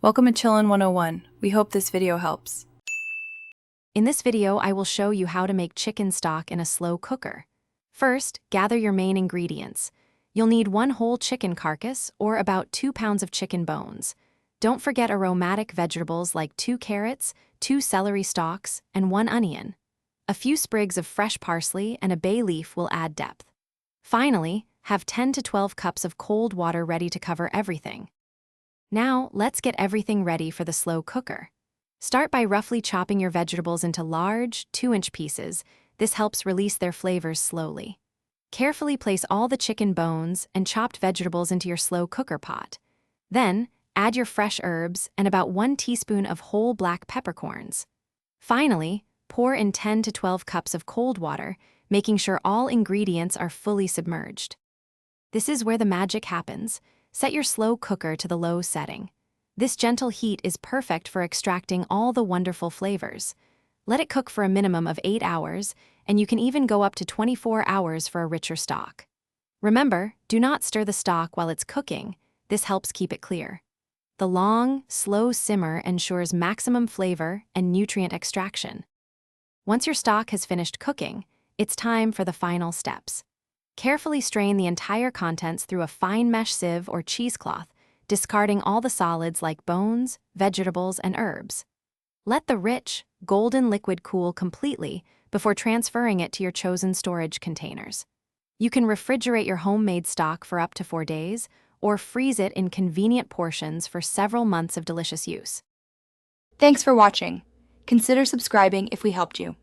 Welcome to Chillin' 101. We hope this video helps. In this video, I will show you how to make chicken stock in a slow cooker. First, gather your main ingredients. You'll need 1 whole chicken carcass, or about 2 pounds of chicken bones. Don't forget aromatic vegetables like 2 carrots, 2 celery stalks, and 1 onion. A few sprigs of fresh parsley and a bay leaf will add depth. Finally, have 10 to 12 cups of cold water ready to cover everything. Now, let's get everything ready for the slow cooker. Start by roughly chopping your vegetables into large, 2-inch pieces. This helps release their flavors slowly. Carefully place all the chicken bones and chopped vegetables into your slow cooker pot. Then, add your fresh herbs and about 1 teaspoon of whole black peppercorns. Finally, pour in 10 to 12 cups of cold water, making sure all ingredients are fully submerged. This is where the magic happens. Set your slow cooker to the low setting. This gentle heat is perfect for extracting all the wonderful flavors. Let it cook for a minimum of 8 hours, and you can even go up to 24 hours for a richer stock. Remember, do not stir the stock while it's cooking. This helps keep it clear. The long, slow simmer ensures maximum flavor and nutrient extraction. Once your stock has finished cooking, it's time for the final steps. Carefully strain the entire contents through a fine mesh sieve or cheesecloth, discarding all the solids like bones, vegetables, and herbs. Let the rich, golden liquid cool completely before transferring it to your chosen storage containers. You can refrigerate your homemade stock for up to 4 days, or freeze it in convenient portions for several months of delicious use. Thanks for watching. Consider subscribing if we helped you.